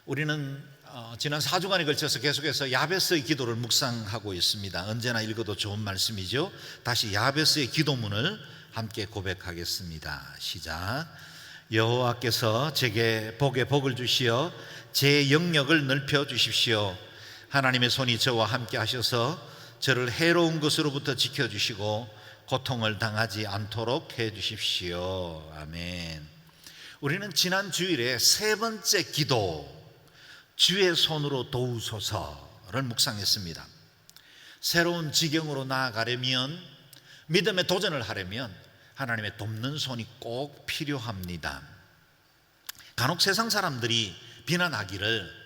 우리는 지난 4주간에 걸쳐서 계속해서 야베스의 기도를 묵상하고 있습니다. 언제나 읽어도 좋은 말씀이죠. 다시 야베스의 기도문을 함께 고백하겠습니다. 시작. 여호와께서 제게 복에 복을 주시어 제 영역을 넓혀 주십시오. 하나님의 손이 저와 함께 하셔서 저를 해로운 것으로부터 지켜주시고 고통을 당하지 않도록 해 주십시오. 아멘. 우리는 지난 주일에 세 번째 기도, 주의 손으로 도우소서를 묵상했습니다. 새로운 지경으로 나아가려면, 믿음의 도전을 하려면 하나님의 돕는 손이 꼭 필요합니다. 간혹 세상 사람들이 비난하기를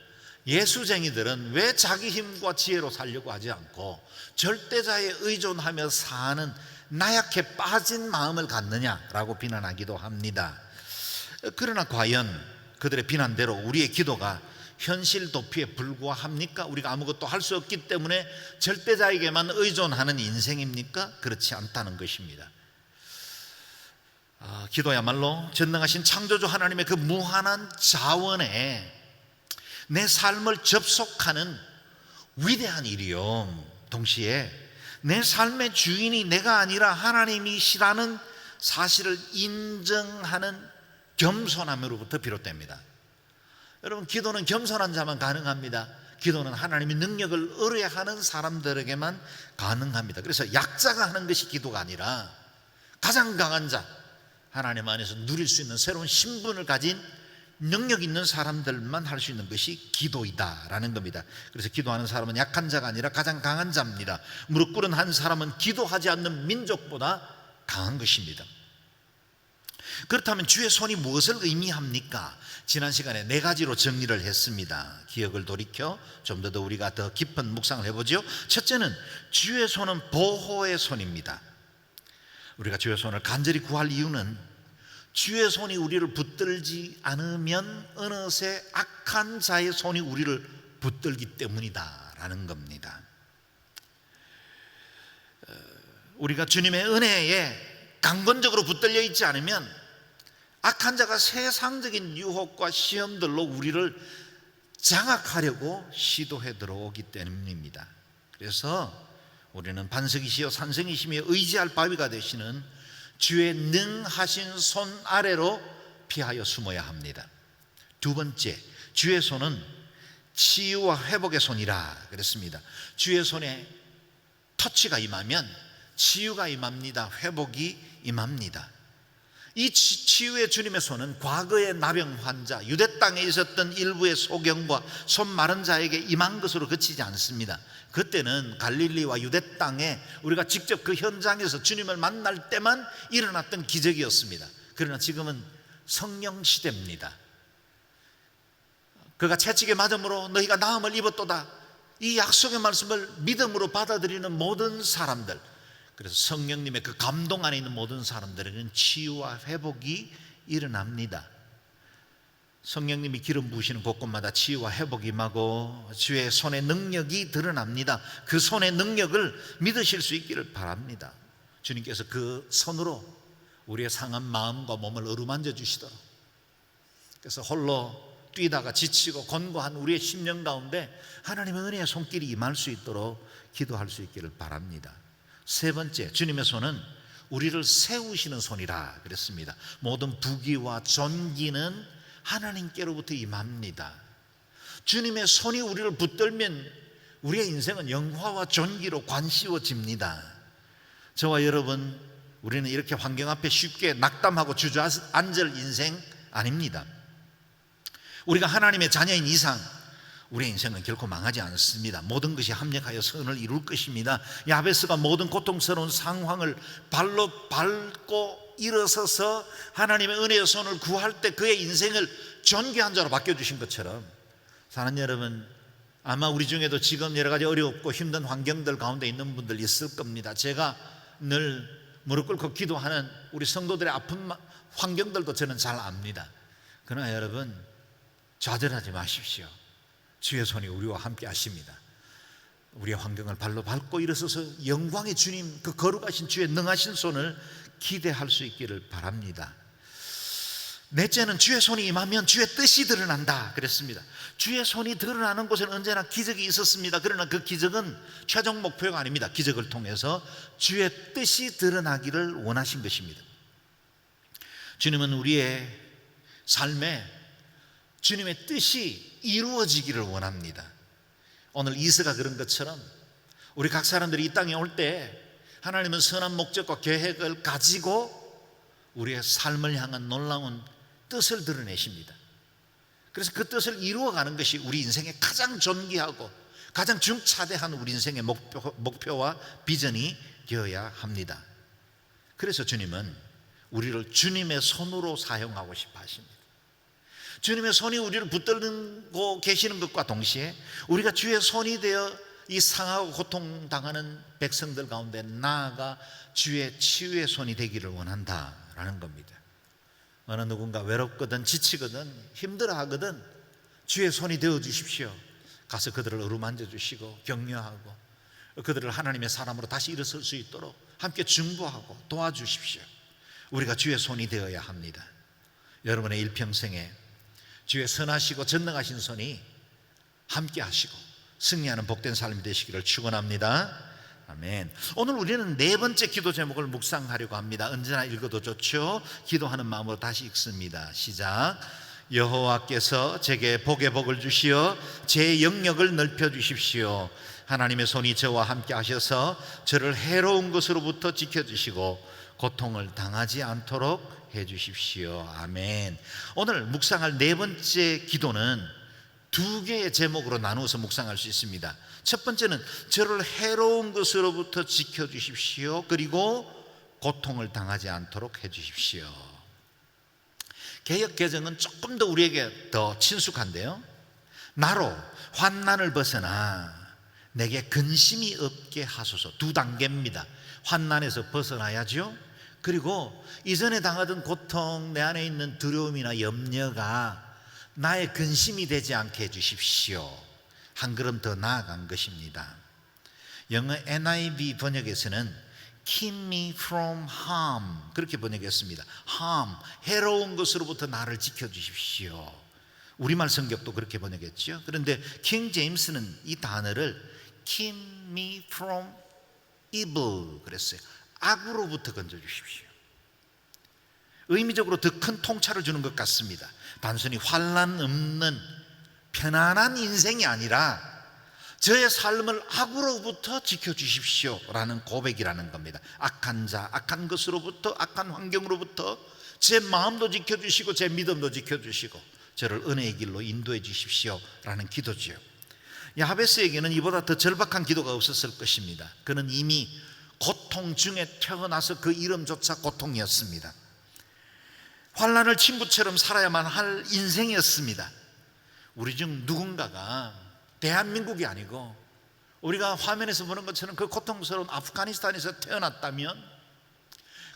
예수쟁이들은 왜 자기 힘과 지혜로 살려고 하지 않고 절대자에 의존하며 사는 나약해 빠진 마음을 갖느냐라고 비난하기도 합니다. 그러나 과연 그들의 비난대로 우리의 기도가 현실 도피에 불과합니까? 우리가 아무것도 할 수 없기 때문에 절대자에게만 의존하는 인생입니까? 그렇지 않다는 것입니다. 기도야말로 전능하신 창조주 하나님의 그 무한한 자원에 내 삶을 접속하는 위대한 일이요, 동시에 내 삶의 주인이 내가 아니라 하나님이시라는 사실을 인정하는 겸손함으로부터 비롯됩니다. 여러분, 기도는 겸손한 자만 가능합니다. 기도는 하나님의 능력을 의뢰하는 사람들에게만 가능합니다. 그래서 약자가 하는 것이 기도가 아니라 가장 강한 자, 하나님 안에서 누릴 수 있는 새로운 신분을 가진 능력 있는 사람들만 할 수 있는 것이 기도이다라는 겁니다. 그래서 기도하는 사람은 약한 자가 아니라 가장 강한 자입니다. 무릎 꿇은 한 사람은 기도하지 않는 민족보다 강한 것입니다. 그렇다면 주의 손이 무엇을 의미합니까? 지난 시간에 네 가지로 정리를 했습니다. 기억을 돌이켜 좀 더 우리가 더 깊은 묵상을 해보죠. 첫째는 주의 손은 보호의 손입니다. 우리가 주의 손을 간절히 구할 이유는 주의 손이 우리를 붙들지 않으면 어느새 악한 자의 손이 우리를 붙들기 때문이다라는 겁니다. 우리가 주님의 은혜에 강건적으로 붙들려 있지 않으면 악한 자가 세상적인 유혹과 시험들로 우리를 장악하려고 시도해 들어오기 때문입니다. 그래서 우리는 반석이시여 산성이시며 의지할 바위가 되시는 주의 능하신 손 아래로 피하여 숨어야 합니다. 두 번째, 주의 손은 치유와 회복의 손이라 그랬습니다. 주의 손에 터치가 임하면 치유가 임합니다. 회복이 임합니다. 이 치유의 주님의 손은 과거의 나병 환자, 유대 땅에 있었던 일부의 소경과 손 마른 자에게 임한 것으로 그치지 않습니다. 그때는 갈릴리와 유대 땅에 우리가 직접 그 현장에서 주님을 만날 때만 일어났던 기적이었습니다. 그러나 지금은 성령 시대입니다. 그가 채찍에 맞음으로 너희가 나음을 입었도다, 이 약속의 말씀을 믿음으로 받아들이는 모든 사람들, 그래서 성령님의 그 감동 안에 있는 모든 사람들에게는 치유와 회복이 일어납니다. 성령님이 기름 부으시는 곳곳마다 치유와 회복이 임하고 주의 손의 능력이 드러납니다. 그 손의 능력을 믿으실 수 있기를 바랍니다. 주님께서 그 손으로 우리의 상한 마음과 몸을 어루만져 주시도록, 그래서 홀로 뛰다가 지치고 곤고한 우리의 심령 가운데 하나님의 은혜의 손길이 임할 수 있도록 기도할 수 있기를 바랍니다. 세 번째, 주님의 손은 우리를 세우시는 손이라 그랬습니다. 모든 부귀와 존귀는 하나님께로부터 임합니다. 주님의 손이 우리를 붙들면 우리의 인생은 영화와 존귀로 관씌워집니다. 저와 여러분, 우리는 이렇게 환경 앞에 쉽게 낙담하고 주저앉을 인생 아닙니다. 우리가 하나님의 자녀인 이상 우리의 인생은 결코 망하지 않습니다. 모든 것이 합력하여 선을 이룰 것입니다. 야베스가 모든 고통스러운 상황을 발로 밟고 일어서서 하나님의 은혜의 손을 구할 때 그의 인생을 존귀한 자로 바뀌어주신 것처럼, 사랑하는 여러분, 아마 우리 중에도 지금 여러 가지 어렵고 힘든 환경들 가운데 있는 분들 있을 겁니다. 제가 늘 무릎 꿇고 기도하는 우리 성도들의 아픈 환경들도 저는 잘 압니다. 그러나 여러분, 좌절하지 마십시오. 주의 손이 우리와 함께 하십니다. 우리의 환경을 발로 밟고 일어서서 영광의 주님, 그 거룩하신 주의 능하신 손을 기대할 수 있기를 바랍니다. 넷째는 주의 손이 임하면 주의 뜻이 드러난다 그랬습니다. 주의 손이 드러나는 곳에는 언제나 기적이 있었습니다. 그러나 그 기적은 최종 목표가 아닙니다. 기적을 통해서 주의 뜻이 드러나기를 원하신 것입니다. 주님은 우리의 삶에 주님의 뜻이 이루어지기를 원합니다. 오늘 이스가 그런 것처럼 우리 각 사람들이 이 땅에 올 때 하나님은 선한 목적과 계획을 가지고 우리의 삶을 향한 놀라운 뜻을 드러내십니다. 그래서 그 뜻을 이루어가는 것이 우리 인생의 가장 존귀하고 가장 중차대한 우리 인생의 목표와 비전이 되어야 합니다. 그래서 주님은 우리를 주님의 손으로 사용하고 싶어 하십니다. 주님의 손이 우리를 붙들고 계시는 것과 동시에 우리가 주의 손이 되어 이 상하고 고통당하는 백성들 가운데 나아가 주의 치유의 손이 되기를 원한다라는 겁니다. 어느 누군가 외롭거든 지치거든 힘들어하거든 주의 손이 되어 주십시오. 가서 그들을 어루만져 주시고 격려하고 그들을 하나님의 사람으로 다시 일어설 수 있도록 함께 중보하고 도와주십시오. 우리가 주의 손이 되어야 합니다. 여러분의 일평생에 주의 선하시고 전능하신 손이 함께 하시고 승리하는 복된 삶이 되시기를 축원합니다. 아멘. 오늘 우리는 네 번째 기도 제목을 묵상하려고 합니다. 언제나 읽어도 좋죠. 기도하는 마음으로 다시 읽습니다. 시작. 여호와께서 제게 복의 복을 주시어 제 영역을 넓혀 주십시오. 하나님의 손이 저와 함께 하셔서 저를 해로운 것으로부터 지켜주시고 고통을 당하지 않도록 해주십시오. 아멘. 오늘 묵상할 네 번째 기도는 두 개의 제목으로 나누어서 묵상할 수 있습니다. 첫 번째는 저를 해로운 것으로부터 지켜주십시오. 그리고 고통을 당하지 않도록 해주십시오. 개역 개정은 조금 더 우리에게 더 친숙한데요. 나로 환난을 벗어나 내게 근심이 없게 하소서. 두 단계입니다. 환난에서 벗어나야죠. 그리고 이전에 당하던 고통, 내 안에 있는 두려움이나 염려가 나의 근심이 되지 않게 해주십시오. 한 걸음 더 나아간 것입니다. 영어 NIV 번역에서는 Keep me from harm 그렇게 번역했습니다. harm, 해로운 것으로부터 나를 지켜주십시오. 우리말 성격도 그렇게 번역했죠. 그런데 킹 제임스는 이 단어를 Keep me from evil 그랬어요. 악으로부터 건져주십시오. 의미적으로 더 큰 통찰을 주는 것 같습니다. 단순히 환난 없는 편안한 인생이 아니라 저의 삶을 악으로부터 지켜주십시오 라는 고백이라는 겁니다. 악한 자, 악한 것으로부터, 악한 환경으로부터 제 마음도 지켜주시고 제 믿음도 지켜주시고 저를 은혜의 길로 인도해 주십시오 라는 기도지요. 야베스에게는 이보다 더 절박한 기도가 없었을 것입니다. 그는 이미 고통 중에 태어나서 그 이름조차 고통이었습니다. 환난을 친구처럼 살아야만 할 인생이었습니다. 우리 중 누군가가 대한민국이 아니고 우리가 화면에서 보는 것처럼 그 고통스러운 아프가니스탄에서 태어났다면,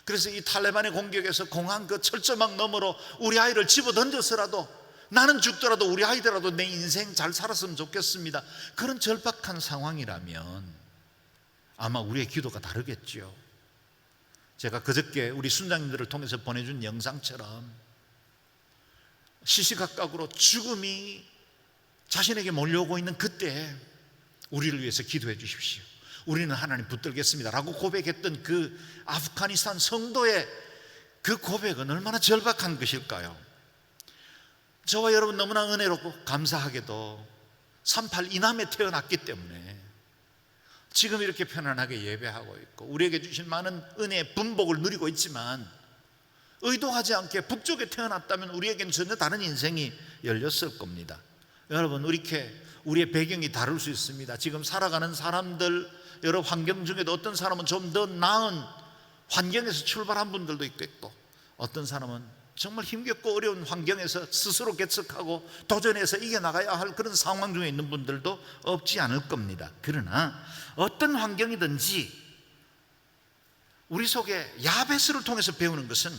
그래서 이 탈레반의 공격에서 공항 그 철조망 너머로 우리 아이를 집어 던져서라도 나는 죽더라도 우리 아이더라도 내 인생 잘 살았으면 좋겠습니다, 그런 절박한 상황이라면 아마 우리의 기도가 다르겠죠. 제가 그저께 우리 순장님들을 통해서 보내준 영상처럼 시시각각으로 죽음이 자신에게 몰려오고 있는 그때 우리를 위해서 기도해 주십시오, 우리는 하나님 붙들겠습니다 라고 고백했던 그 아프가니스탄 성도의 그 고백은 얼마나 절박한 것일까요? 저와 여러분 너무나 은혜롭고 감사하게도 38 이남에 태어났기 때문에 지금 이렇게 편안하게 예배하고 있고 우리에게 주신 많은 은혜의 분복을 누리고 있지만, 의도하지 않게 북쪽에 태어났다면 우리에게는 전혀 다른 인생이 열렸을 겁니다. 여러분, 이렇게 우리의 배경이 다를 수 있습니다. 지금 살아가는 사람들, 여러 환경 중에도 어떤 사람은 좀 더 나은 환경에서 출발한 분들도 있겠고, 어떤 사람은 정말 힘겹고 어려운 환경에서 스스로 개척하고 도전해서 이겨나가야 할 그런 상황 중에 있는 분들도 없지 않을 겁니다. 그러나 어떤 환경이든지 우리 속에 야베스를 통해서 배우는 것은,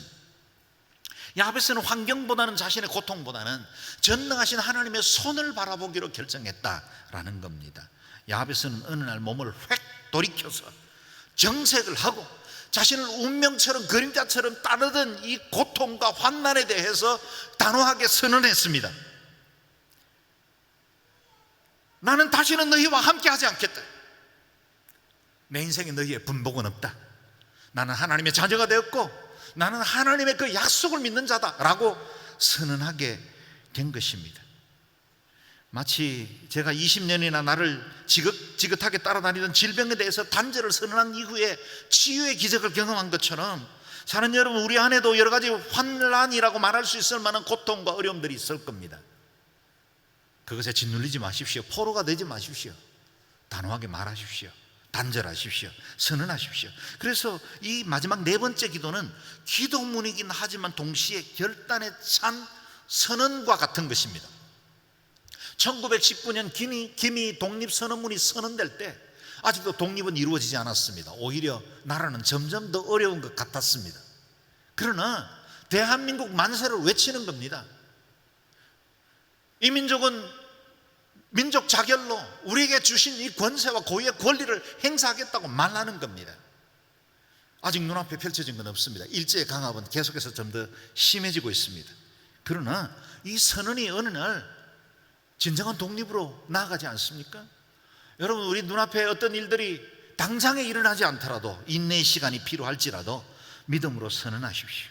야베스는 환경보다는 자신의 고통보다는 전능하신 하나님의 손을 바라보기로 결정했다라는 겁니다. 야베스는 어느 날 몸을 획 돌이켜서 정색을 하고 자신을 운명처럼 그림자처럼 따르던 이 고통과 환난에 대해서 단호하게 선언했습니다. 나는 다시는 너희와 함께하지 않겠다. 내 인생에 너희의 분복은 없다. 나는 하나님의 자녀가 되었고 나는 하나님의 그 약속을 믿는 자다라고 선언하게 된 것입니다. 마치 제가 20년이나 나를 지긋하게 따라다니던 질병에 대해서 단절을 선언한 이후에 치유의 기적을 경험한 것처럼, 사는 여러분, 우리 안에도 여러 가지 환난이라고 말할 수 있을 만한 고통과 어려움들이 있을 겁니다. 그것에 짓눌리지 마십시오. 포로가 되지 마십시오. 단호하게 말하십시오. 단절하십시오. 선언하십시오. 그래서 이 마지막 네 번째 기도는 기도문이긴 하지만 동시에 결단에 찬 선언과 같은 것입니다. 1919년 기미 독립선언문이 선언될 때 아직도 독립은 이루어지지 않았습니다. 오히려 나라는 점점 더 어려운 것 같았습니다. 그러나 대한민국 만세를 외치는 겁니다. 이 민족은 민족 자결로 우리에게 주신 이 권세와 고유의 권리를 행사하겠다고 말하는 겁니다. 아직 눈앞에 펼쳐진 건 없습니다. 일제의 강압은 계속해서 좀 더 심해지고 있습니다. 그러나 이 선언이 어느 날 진정한 독립으로 나아가지 않습니까? 여러분, 우리 눈앞에 어떤 일들이 당장에 일어나지 않더라도 인내의 시간이 필요할지라도 믿음으로 선언하십시오.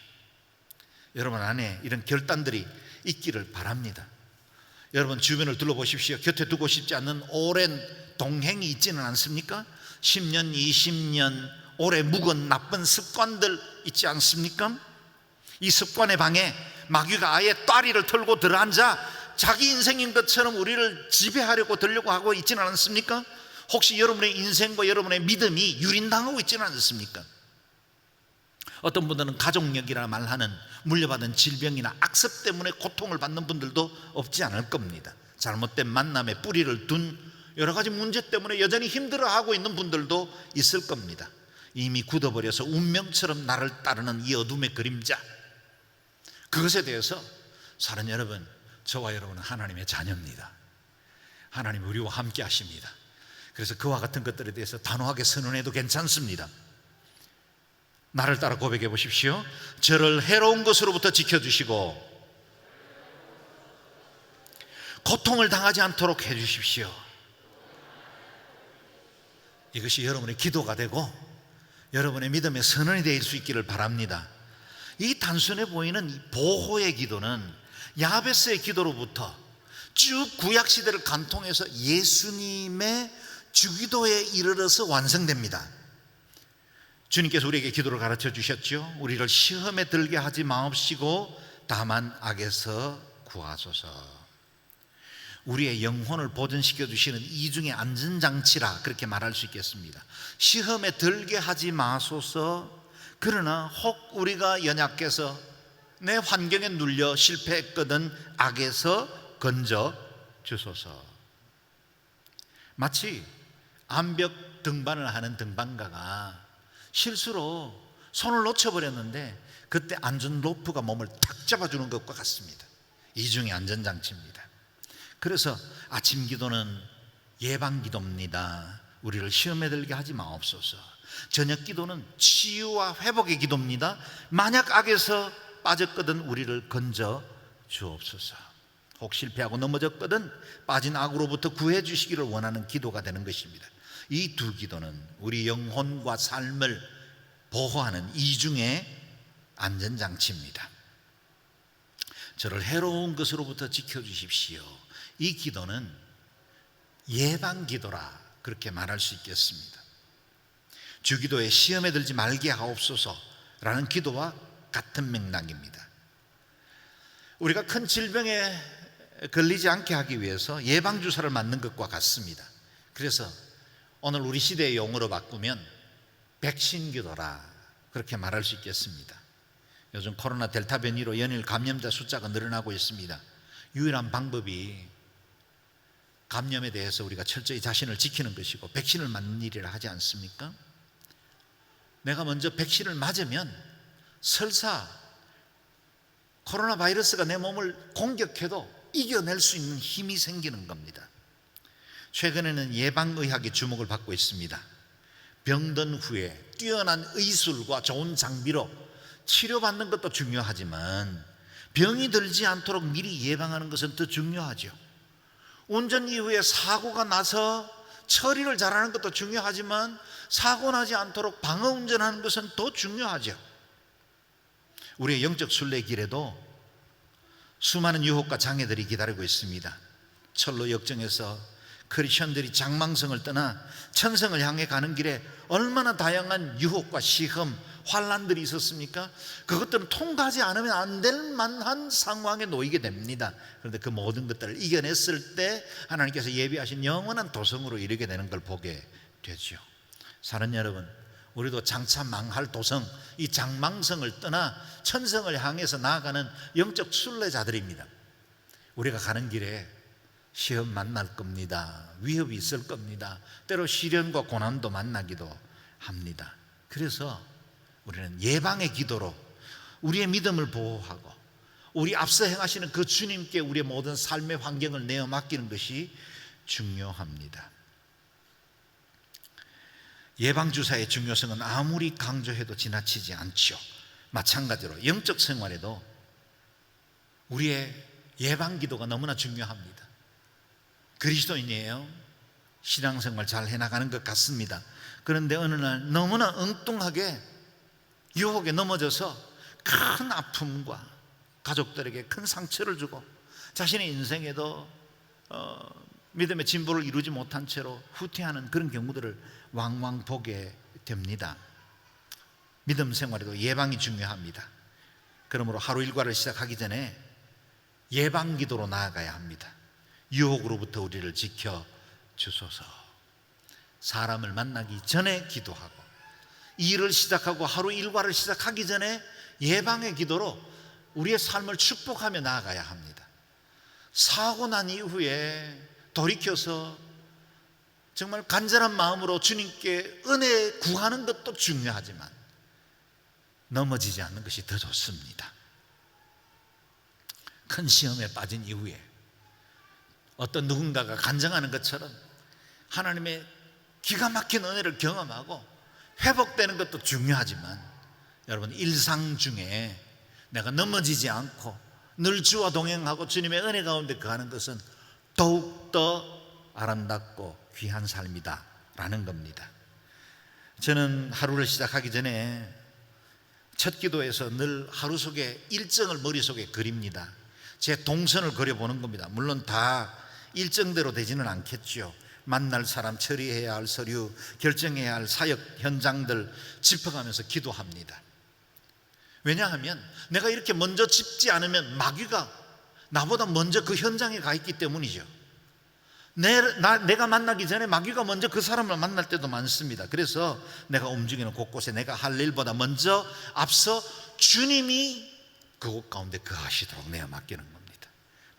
여러분 안에 이런 결단들이 있기를 바랍니다. 여러분 주변을 둘러보십시오. 곁에 두고 싶지 않는 오랜 동행이 있지는 않습니까? 10년, 20년 오래 묵은 나쁜 습관들 있지 않습니까? 이 습관의 방에 마귀가 아예 따리를 털고 들어앉아 자기 인생인 것처럼 우리를 지배하려고 들려고 하고 있지는 않습니까? 혹시 여러분의 인생과 여러분의 믿음이 유린당하고 있지는 않습니까? 어떤 분들은 가족력이라 말하는 물려받은 질병이나 악습 때문에 고통을 받는 분들도 없지 않을 겁니다. 잘못된 만남에 뿌리를 둔 여러 가지 문제 때문에 여전히 힘들어하고 있는 분들도 있을 겁니다. 이미 굳어버려서 운명처럼 나를 따르는 이 어둠의 그림자, 그것에 대해서 사는 여러분, 저와 여러분은 하나님의 자녀입니다. 하나님 우리와 함께 하십니다. 그래서 그와 같은 것들에 대해서 단호하게 선언해도 괜찮습니다. 나를 따라 고백해 보십시오. 저를 해로운 것으로부터 지켜주시고 고통을 당하지 않도록 해주십시오. 이것이 여러분의 기도가 되고 여러분의 믿음의 선언이 될 수 있기를 바랍니다. 이 단순해 보이는 보호의 기도는 야베스의 기도로부터 쭉 구약시대를 관통해서 예수님의 주기도에 이르러서 완성됩니다. 주님께서 우리에게 기도를 가르쳐 주셨죠. 우리를 시험에 들게 하지 마옵시고 다만 악에서 구하소서. 우리의 영혼을 보존시켜 주시는 이중의 안전장치라 그렇게 말할 수 있겠습니다. 시험에 들게 하지 마소서. 그러나 혹 우리가 연약해서 내 환경에 눌려 실패했거든 악에서 건져 주소서. 마치 암벽 등반을 하는 등반가가 실수로 손을 놓쳐버렸는데 그때 안전 로프가 몸을 탁 잡아주는 것과 같습니다. 이중의 안전장치입니다. 그래서 아침 기도는 예방 기도입니다. 우리를 시험에 들게 하지 마옵소서. 저녁 기도는 치유와 회복의 기도입니다. 만약 악에서 빠졌거든 우리를 건져 주옵소서. 혹 실패하고 넘어졌거든 빠진 악으로부터 구해 주시기를 원하는 기도가 되는 것입니다. 이 두 기도는 우리 영혼과 삶을 보호하는 이중의 안전장치입니다. 저를 해로운 것으로부터 지켜주십시오. 이 기도는 예방기도라 그렇게 말할 수 있겠습니다. 주기도에 시험에 들지 말게 하옵소서라는 기도와 같은 맥락입니다. 우리가 큰 질병에 걸리지 않게 하기 위해서 예방주사를 맞는 것과 같습니다. 그래서 오늘 우리 시대의 용어로 바꾸면 백신 기도라 그렇게 말할 수 있겠습니다. 요즘 코로나 델타 변이로 연일 감염자 숫자가 늘어나고 있습니다. 유일한 방법이 감염에 대해서 우리가 철저히 자신을 지키는 것이고 백신을 맞는 일이라 하지 않습니까? 내가 먼저 백신을 맞으면 설사 코로나 바이러스가 내 몸을 공격해도 이겨낼 수 있는 힘이 생기는 겁니다. 최근에는 예방의학이 주목을 받고 있습니다. 병든 후에 뛰어난 의술과 좋은 장비로 치료받는 것도 중요하지만 병이 들지 않도록 미리 예방하는 것은 더 중요하죠. 운전 이후에 사고가 나서 처리를 잘하는 것도 중요하지만 사고 나지 않도록 방어 운전하는 것은 더 중요하죠. 우리의 영적 순례길에도 수많은 유혹과 장애들이 기다리고 있습니다. 철로 역정에서 크리스천들이 장망성을 떠나 천성을 향해 가는 길에 얼마나 다양한 유혹과 시험, 환난들이 있었습니까? 그것들은 통과하지 않으면 안 될 만한 상황에 놓이게 됩니다. 그런데 그 모든 것들을 이겨냈을 때 하나님께서 예비하신 영원한 도성으로 이르게 되는 걸 보게 되죠. 사는 여러분, 우리도 장차 망할 도성, 이 장망성을 떠나 천성을 향해서 나아가는 영적 순례자들입니다. 우리가 가는 길에 시험 만날 겁니다. 위협이 있을 겁니다. 때로 시련과 고난도 만나기도 합니다. 그래서 우리는 예방의 기도로 우리의 믿음을 보호하고 우리 앞서 행하시는 그 주님께 우리의 모든 삶의 환경을 내어 맡기는 것이 중요합니다. 예방주사의 중요성은 아무리 강조해도 지나치지 않죠. 마찬가지로 영적 생활에도 우리의 예방기도가 너무나 중요합니다. 그리스도인이에요. 신앙생활 잘 해나가는 것 같습니다. 그런데 어느 날 너무나 엉뚱하게 유혹에 넘어져서 큰 아픔과 가족들에게 큰 상처를 주고 자신의 인생에도 믿음의 진보를 이루지 못한 채로 후퇴하는 그런 경우들을 왕왕 보게 됩니다. 믿음 생활에도 예방이 중요합니다. 그러므로 하루 일과를 시작하기 전에 예방 기도로 나아가야 합니다. 유혹으로부터 우리를 지켜 주소서. 사람을 만나기 전에 기도하고 일을 시작하고 하루 일과를 시작하기 전에 예방의 기도로 우리의 삶을 축복하며 나아가야 합니다. 사고 난 이후에 돌이켜서 정말 간절한 마음으로 주님께 은혜 구하는 것도 중요하지만 넘어지지 않는 것이 더 좋습니다. 큰 시험에 빠진 이후에 어떤 누군가가 간증하는 것처럼 하나님의 기가 막힌 은혜를 경험하고 회복되는 것도 중요하지만 여러분, 일상 중에 내가 넘어지지 않고 늘 주와 동행하고 주님의 은혜 가운데 거하는 것은 더욱더 아름답고 귀한 삶이다 라는 겁니다. 저는 하루를 시작하기 전에 첫 기도에서 늘 하루 속에 일정을 머릿속에 그립니다. 제 동선을 그려보는 겁니다. 물론 다 일정대로 되지는 않겠죠. 만날 사람, 처리해야 할 서류, 결정해야 할 사역 현장들 짚어가면서 기도합니다. 왜냐하면 내가 이렇게 먼저 짚지 않으면 마귀가 나보다 먼저 그 현장에 가 있기 때문이죠. 내가 만나기 전에 마귀가 먼저 그 사람을 만날 때도 많습니다. 그래서 내가 움직이는 곳곳에 내가 할 일보다 먼저 앞서 주님이 그곳 가운데 거하시도록 내어 맡기는 겁니다.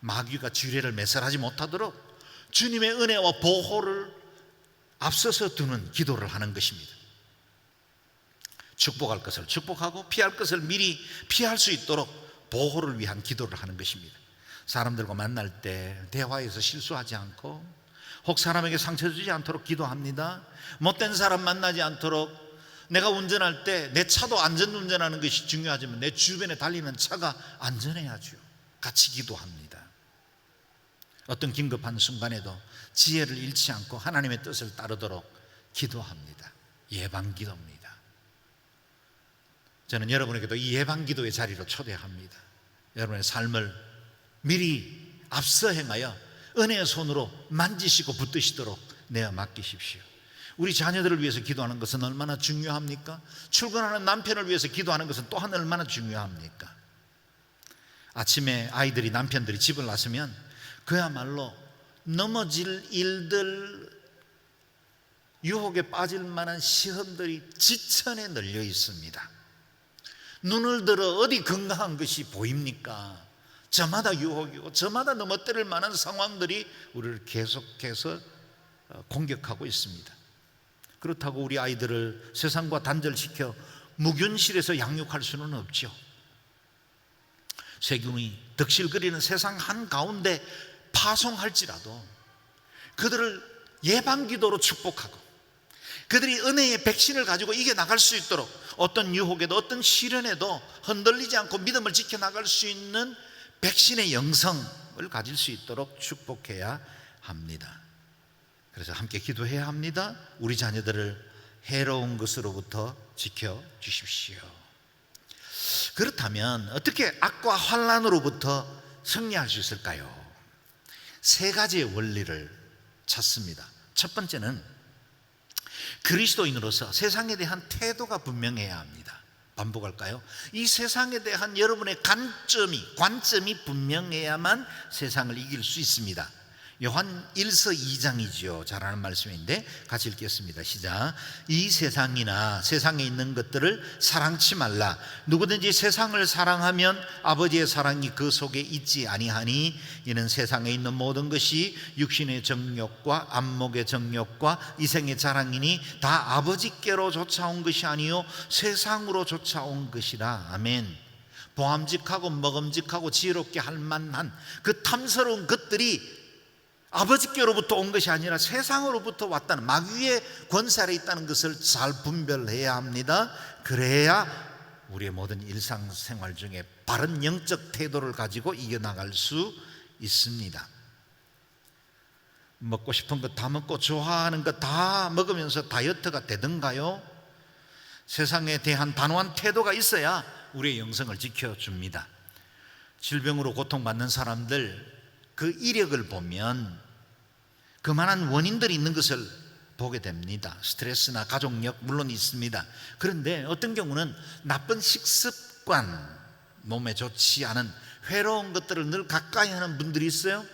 마귀가 지뢰를 매설하지 못하도록 주님의 은혜와 보호를 앞서서 두는 기도를 하는 것입니다. 축복할 것을 축복하고 피할 것을 미리 피할 수 있도록 보호를 위한 기도를 하는 것입니다. 사람들과 만날 때 대화에서 실수하지 않고 혹 사람에게 상처 주지 않도록 기도합니다. 못된 사람 만나지 않도록 내가 운전할 때 내 차도 안전운전하는 것이 중요하지만 내 주변에 달리는 차가 안전해야죠. 같이 기도합니다. 어떤 긴급한 순간에도 지혜를 잃지 않고 하나님의 뜻을 따르도록 기도합니다. 예방기도입니다. 저는 여러분에게도 이 예방기도의 자리로 초대합니다. 여러분의 삶을 미리 앞서 행하여 은혜의 손으로 만지시고 붙드시도록 내어 맡기십시오. 우리 자녀들을 위해서 기도하는 것은 얼마나 중요합니까? 출근하는 남편을 위해서 기도하는 것은 또한 얼마나 중요합니까? 아침에 아이들이, 남편들이 집을 나서면 그야말로 넘어질 일들, 유혹에 빠질 만한 시험들이 지천에 널려 있습니다. 눈을 들어 어디 건강한 것이 보입니까? 저마다 유혹이고 저마다 넘어뜨릴 만한 상황들이 우리를 계속해서 공격하고 있습니다. 그렇다고 우리 아이들을 세상과 단절시켜 무균실에서 양육할 수는 없죠. 세균이 덕실거리는 세상 한가운데 파송할지라도 그들을 예방기도로 축복하고 그들이 은혜의 백신을 가지고 이겨나갈 수 있도록 어떤 유혹에도 어떤 시련에도 흔들리지 않고 믿음을 지켜나갈 수 있는 백신의 영성을 가질 수 있도록 축복해야 합니다. 그래서 함께 기도해야 합니다. 우리 자녀들을 해로운 것으로부터 지켜주십시오. 그렇다면 어떻게 악과 환난으로부터 승리할 수 있을까요? 세 가지의 원리를 찾습니다. 첫 번째는 그리스도인으로서 세상에 대한 태도가 분명해야 합니다. 반복할까요? 이 세상에 대한 여러분의 관점이 분명해야만 세상을 이길 수 있습니다. 요한 1서 2장이지요. 잘 아는 말씀인데 같이 읽겠습니다. 시작. 이 세상이나 세상에 있는 것들을 사랑치 말라. 누구든지 세상을 사랑하면 아버지의 사랑이 그 속에 있지 아니하니 이는 세상에 있는 모든 것이 육신의 정욕과 안목의 정욕과 이생의 자랑이니 다 아버지께로 쫓아온 것이 아니요 세상으로 쫓아온 것이라. 아멘. 보암직하고 먹음직하고 지혜롭게 할 만한 그 탐스러운 것들이 아버지께로부터 온 것이 아니라 세상으로부터 왔다는, 마귀의 권세 아래 있다는 것을 잘 분별해야 합니다. 그래야 우리의 모든 일상생활 중에 바른 영적 태도를 가지고 이겨나갈 수 있습니다. 먹고 싶은 것 다 먹고 좋아하는 것 다 먹으면서 다이어트가 되던가요? 세상에 대한 단호한 태도가 있어야 우리의 영성을 지켜줍니다. 질병으로 고통받는 사람들 그 이력을 보면 그만한 원인들이 있는 것을 보게 됩니다. 스트레스나 가족력 물론 있습니다. 그런데 어떤 경우는 나쁜 식습관, 몸에 좋지 않은 회로운 것들을 늘 가까이 하는 분들이 있어요.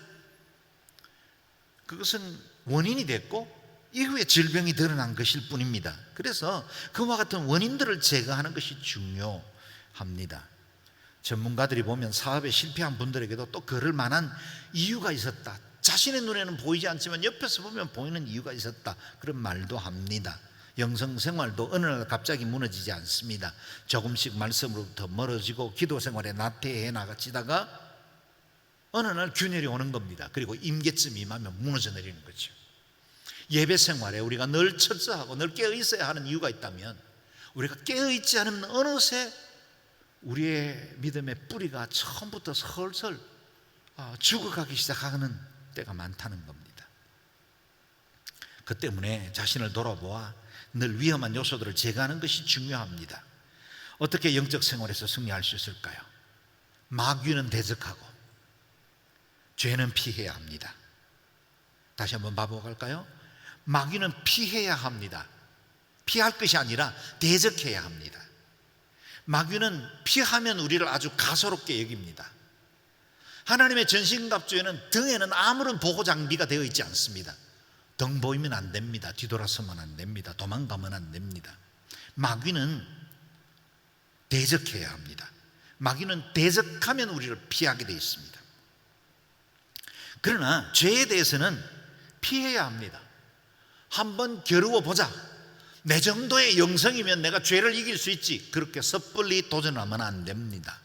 그것은 원인이 됐고 이후에 질병이 드러난 것일 뿐입니다. 그래서 그와 같은 원인들을 제거하는 것이 중요합니다. 전문가들이 보면 사업에 실패한 분들에게도 또 그럴 만한 이유가 있었다, 자신의 눈에는 보이지 않지만 옆에서 보면 보이는 이유가 있었다, 그런 말도 합니다. 영성생활도 어느 날 갑자기 무너지지 않습니다. 조금씩 말씀으로부터 멀어지고 기도 생활에 나태해 나가지다가 어느 날 균열이 오는 겁니다. 그리고 임계쯤 임하면 무너져 내리는 거죠. 예배 생활에 우리가 늘 철저하고 늘 깨어있어야 하는 이유가 있다면, 우리가 깨어있지 않으면 어느새 우리의 믿음의 뿌리가 처음부터 설설 죽어가기 시작하는 때가 많다는 겁니다. 그 때문에 자신을 돌아보아 늘 위험한 요소들을 제거하는 것이 중요합니다. 어떻게 영적 생활에서 승리할 수 있을까요? 마귀는 대적하고 죄는 피해야 합니다. 다시 한번 반복할까요? 마귀는 피해야 합니다. 피할 것이 아니라 대적해야 합니다. 마귀는 피하면 우리를 아주 가소롭게 여깁니다. 하나님의 전신갑주에는 등에는 아무런 보호 장비가 되어 있지 않습니다. 등 보이면 안 됩니다. 뒤돌아서면 안 됩니다. 도망가면 안 됩니다. 마귀는 대적해야 합니다. 마귀는 대적하면 우리를 피하게 되어 있습니다. 그러나 죄에 대해서는 피해야 합니다. 한번 겨루어 보자. 내 정도의 영성이면 내가 죄를 이길 수 있지, 그렇게 섣불리 도전하면 안 됩니다.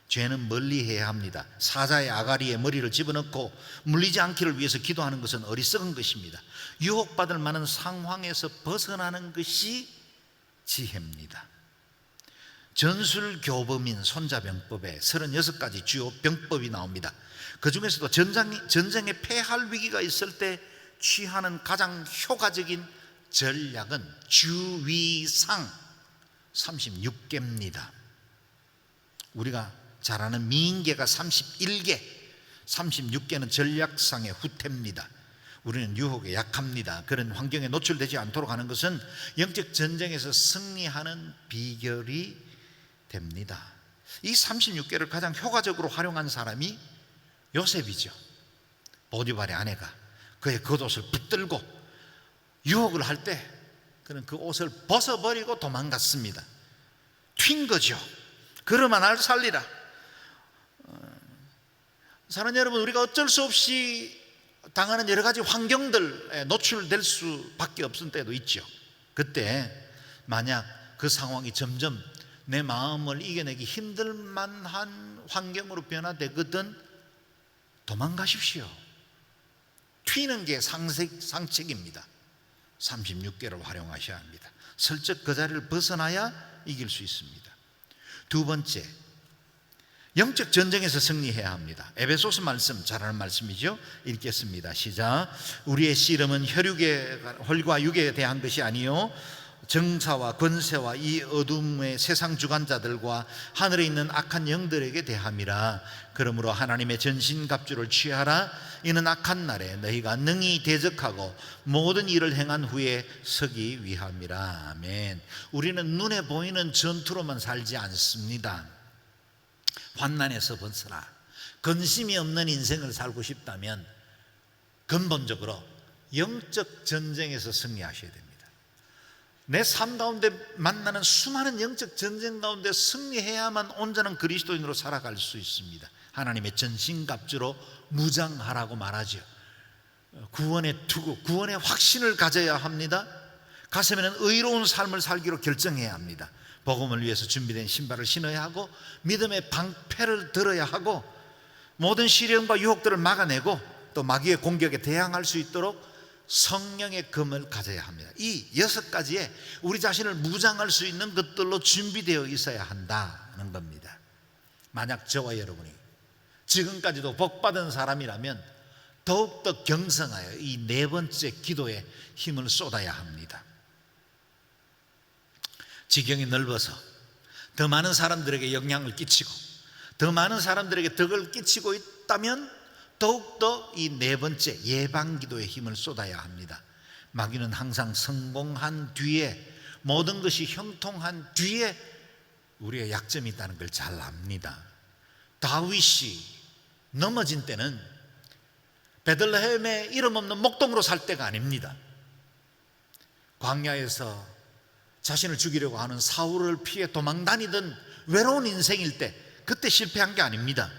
죄는 멀리해야 합니다. 사자의 아가리에 머리를 집어넣고 물리지 않기를 위해서 기도하는 것은 어리석은 것입니다. 유혹받을 만한 상황에서 벗어나는 것이 지혜입니다. 전술교범인 손자병법에 36가지 주요 병법이 나옵니다. 그 중에서도 전쟁에 패할 위기가 있을 때 취하는 가장 효과적인 전략은 주위상 36개입니다. 우리가 잘 아는 미인계가 31개, 36개는 전략상의 후퇴입니다. 우리는 유혹에 약합니다. 그런 환경에 노출되지 않도록 하는 것은 영적 전쟁에서 승리하는 비결이 됩니다. 이 36개를 가장 효과적으로 활용한 사람이 요셉이죠. 보디발의 아내가 그의 겉옷을 붙들고 유혹을 할 때 그는 그 옷을 벗어버리고 도망갔습니다. 튄 거죠. 그러면 날 살리라. 사랑하는 여러분, 우리가 어쩔 수 없이 당하는 여러 가지 환경들에 노출될 수밖에 없을 때도 있죠. 그때 만약 그 상황이 점점 내 마음을 이겨내기 힘들 만한 환경으로 변화되거든 도망가십시오. 튀는 게 상책입니다. 36개를 활용하셔야 합니다. 슬쩍 그 자리를 벗어나야 이길 수 있습니다. 두 번째, 영적 전쟁에서 승리해야 합니다. 에베소서 말씀, 잘 아는 말씀이죠. 읽겠습니다. 시작. 우리의 씨름은 혈과 육에 대한 것이 아니요 정사와 권세와 이 어둠의 세상 주관자들과 하늘에 있는 악한 영들에게 대함이라. 그러므로 하나님의 전신갑주를 취하라. 이는 악한 날에 너희가 능히 대적하고 모든 일을 행한 후에 서기 위함이라. 아멘. 우리는 눈에 보이는 전투로만 살지 않습니다. 환난에서 벗어나 근심이 없는 인생을 살고 싶다면 근본적으로 영적 전쟁에서 승리하셔야 됩니다. 내 삶 가운데 만나는 수많은 영적 전쟁 가운데 승리해야만 온전한 그리스도인으로 살아갈 수 있습니다. 하나님의 전신갑주로 무장하라고 말하죠. 구원의 투구, 구원의 확신을 가져야 합니다. 가슴에는 의로운 삶을 살기로 결정해야 합니다. 복음을 위해서 준비된 신발을 신어야 하고 믿음의 방패를 들어야 하고 모든 시련과 유혹들을 막아내고 또 마귀의 공격에 대항할 수 있도록 성령의 검을 가져야 합니다. 이 6가지에 우리 자신을 무장할 수 있는 것들로 준비되어 있어야 한다는 겁니다. 만약 저와 여러분이 지금까지도 복받은 사람이라면 더욱더 경성하여 이 4번째 기도에 힘을 쏟아야 합니다. 지경이 넓어서 더 많은 사람들에게 영향을 끼치고 더 많은 사람들에게 덕을 끼치고 있다면 더욱더 이 4번째 예방기도에 힘을 쏟아야 합니다. 마귀는 항상 성공한 뒤에, 모든 것이 형통한 뒤에 우리의 약점이 있다는 걸 잘 압니다. 다윗이 넘어진 때는 베들레헴의 이름 없는 목동으로 살 때가 아닙니다. 광야에서 자신을 죽이려고 하는 사울을 피해 도망다니던 외로운 인생일 때, 그때 실패한 게 아닙니다.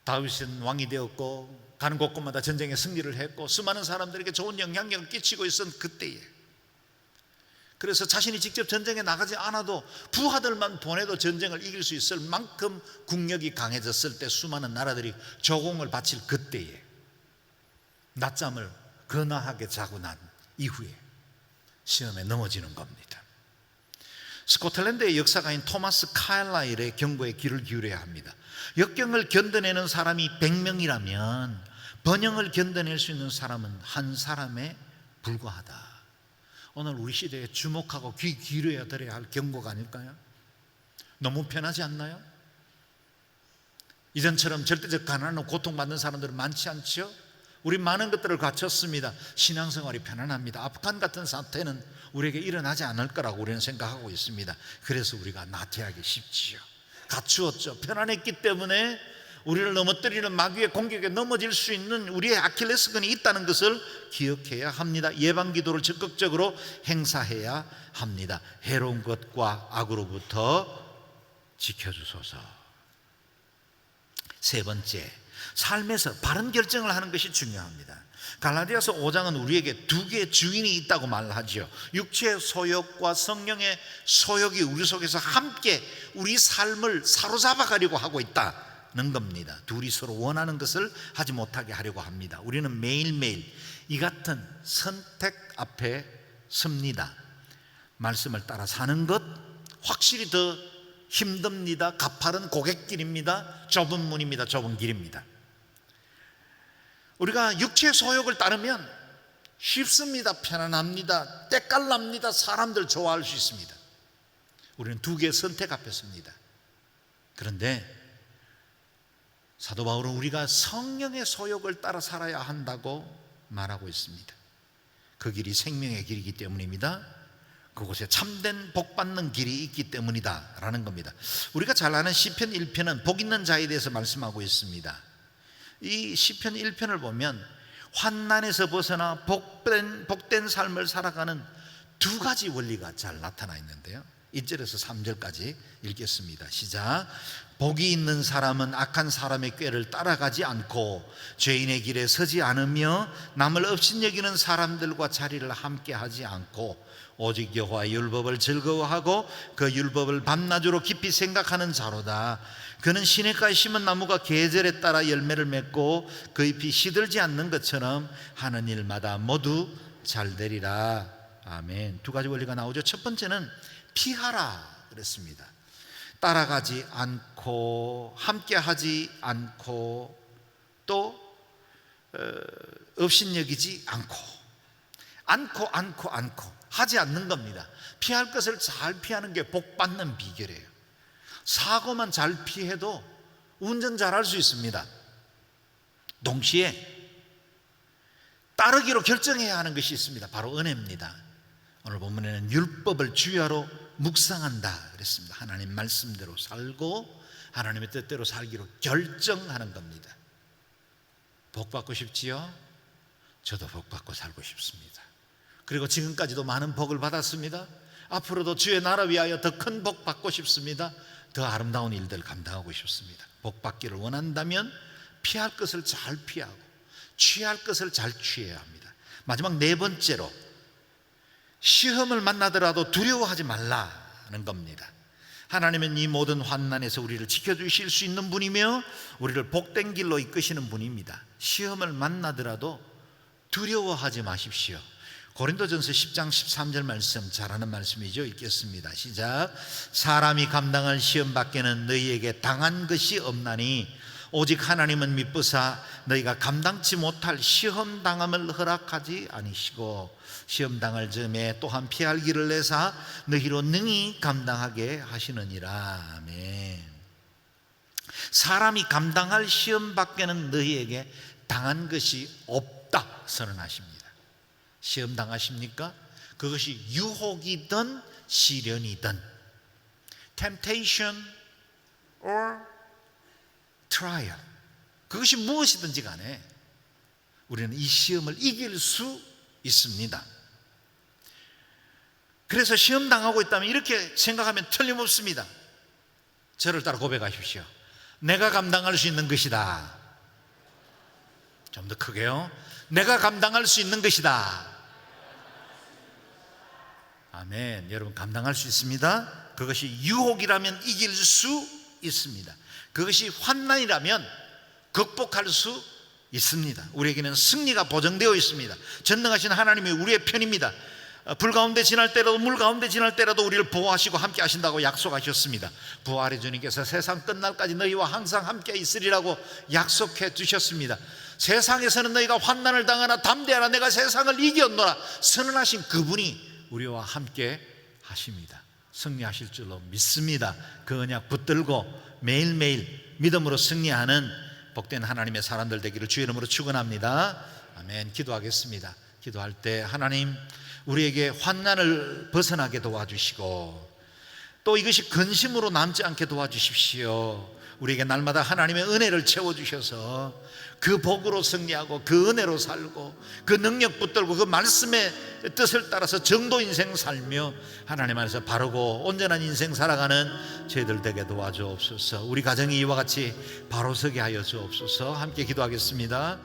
다윗은 왕이 되었고 가는 곳곳마다 전쟁에 승리를 했고 수많은 사람들에게 좋은 영향력을 끼치고 있었던 그때에, 그래서 자신이 직접 전쟁에 나가지 않아도 부하들만 보내도 전쟁을 이길 수 있을 만큼 국력이 강해졌을 때, 수많은 나라들이 조공을 바칠 그때에 낮잠을 근하하게 자고 난 이후에 시험에 넘어지는 겁니다. 스코틀랜드의 역사가인 토마스 카일라일의 경고에 귀를 기울여야 합니다. 역경을 견뎌내는 사람이 100명이라면 번영을 견뎌낼 수 있는 사람은 한 사람에 불과하다. 오늘 우리 시대에 주목하고 귀 기울여야 드려야 할 경고가 아닐까요? 너무 편하지 않나요? 이전처럼 절대적 가난으로 고통받는 사람들은 많지 않죠? 우리 많은 것들을 갖췄습니다. 신앙생활이 편안합니다. 아프간 같은 사태는 우리에게 일어나지 않을 거라고 우리는 생각하고 있습니다. 그래서 우리가 나태하기 쉽지요. 갖추었죠. 편안했기 때문에 우리를 넘어뜨리는 마귀의 공격에 넘어질 수 있는 우리의 아킬레스건이 있다는 것을 기억해야 합니다. 예방기도를 적극적으로 행사해야 합니다. 해로운 것과 악으로부터 지켜주소서. 세 번째, 삶에서 바른 결정을 하는 것이 중요합니다. 갈라디아서 5장은 우리에게 2개의 주인이 있다고 말하죠. 육체의 소욕과 성령의 소욕이 우리 속에서 함께 우리 삶을 사로잡아 가려고 하고 있다는 겁니다. 둘이 서로 원하는 것을 하지 못하게 하려고 합니다. 우리는 매일매일 이 같은 선택 앞에 섭니다. 말씀을 따라 사는 것 확실히 더 힘듭니다. 가파른 고갯길입니다. 좁은 문입니다. 좁은 길입니다. 우리가 육체의 소욕을 따르면 쉽습니다. 편안합니다. 때깔납니다. 사람들 좋아할 수 있습니다. 우리는 2개의 선택 앞에 섭니다. 그런데 사도 바울은 우리가 성령의 소욕을 따라 살아야 한다고 말하고 있습니다. 그 길이 생명의 길이기 때문입니다. 그곳에 참된 복받는 길이 있기 때문이다 라는 겁니다. 우리가 잘 아는 시편 1편은 복 있는 자에 대해서 말씀하고 있습니다. 이 시편 1편을 보면 환난에서 벗어나 복된 삶을 살아가는 2가지 원리가 잘 나타나 있는데요, 1절에서 3절까지 읽겠습니다. 시작. 복이 있는 사람은 악한 사람의 꾀를 따라가지 않고 죄인의 길에 서지 않으며 남을 업신여기는 사람들과 자리를 함께 하지 않고 오직 여호와의 율법을 즐거워하고 그 율법을 밤낮으로 깊이 생각하는 자로다. 그는 시냇가에 심은 나무가 계절에 따라 열매를 맺고 그 잎이 시들지 않는 것처럼 하는 일마다 모두 잘 되리라. 아멘. 두 가지 원리가 나오죠. 첫 번째는 피하라 그랬습니다. 따라가지 않고 함께하지 않고 또 업신여기지 않고 하지 않는 겁니다. 피할 것을 잘 피하는 게 복 받는 비결이에요. 사고만 잘 피해도 운전 잘할 수 있습니다. 동시에 따르기로 결정해야 하는 것이 있습니다. 바로 은혜입니다. 오늘 본문에는 율법을 주야로 묵상한다 그랬습니다. 하나님 말씀대로 살고 하나님의 뜻대로 살기로 결정하는 겁니다. 복 받고 싶지요? 저도 복 받고 살고 싶습니다. 그리고 지금까지도 많은 복을 받았습니다. 앞으로도 주의 나라 위하여 더 큰 복 받고 싶습니다. 더 아름다운 일들 감당하고 싶습니다. 복 받기를 원한다면 피할 것을 잘 피하고 취할 것을 잘 취해야 합니다. 마지막 네 번째로 시험을 만나더라도 두려워하지 말라는 겁니다. 하나님은 이 모든 환난에서 우리를 지켜주실 수 있는 분이며 우리를 복된 길로 이끄시는 분입니다. 시험을 만나더라도 두려워하지 마십시오. 고린도전서 10장 13절 말씀, 잘하는 말씀이죠. 읽겠습니다. 시작. 사람이 감당할 시험 밖에는 너희에게 당한 것이 없나니 오직 하나님은 미쁘사 너희가 감당치 못할 시험 당함을 허락하지 아니시고 시험 당할 즈음에 또한 피할 길을 내사 너희로 능히 감당하게 하시느니라. 아멘. 사람이 감당할 시험 밖에는 너희에게 당한 것이 없다 선언하십니다. 시험 당하십니까? 그것이 유혹이든 시련이든 temptation or trial, 그것이 무엇이든지 간에 우리는 이 시험을 이길 수 있습니다. 그래서 시험 당하고 있다면 이렇게 생각하면 틀림없습니다. 저를 따라 고백하십시오. 내가 감당할 수 있는 것이다. 좀 더 크게요. 내가 감당할 수 있는 것이다. 아멘. 여러분 감당할 수 있습니다. 그것이 유혹이라면 이길 수 있습니다. 그것이 환난이라면 극복할 수 있습니다. 우리에게는 승리가 보장되어 있습니다. 전능하신 하나님이 우리의 편입니다. 불 가운데 지날 때라도 물 가운데 지날 때라도 우리를 보호하시고 함께 하신다고 약속하셨습니다. 부활의 주님께서 세상 끝날까지 너희와 항상 함께 있으리라고 약속해 주셨습니다. 세상에서는 너희가 환난을 당하나 담대하라 내가 세상을 이겼노라 선언하신 그분이 우리와 함께 하십니다. 승리하실 줄로 믿습니다. 그 언약 붙들고 매일매일 믿음으로 승리하는 복된 하나님의 사람들 되기를 주의 이름으로 축원합니다. 아멘. 기도하겠습니다. 기도할 때 하나님 우리에게 환난을 벗어나게 도와주시고 또 이것이 근심으로 남지 않게 도와주십시오. 우리에게 날마다 하나님의 은혜를 채워주셔서 그 복으로 승리하고 그 은혜로 살고 그 능력 붙들고 그 말씀의 뜻을 따라서 정도 인생 살며 하나님 안에서 바르고 온전한 인생 살아가는 저희들 되게 도와주옵소서. 우리 가정이 이와 같이 바로 서게 하여 주옵소서. 함께 기도하겠습니다.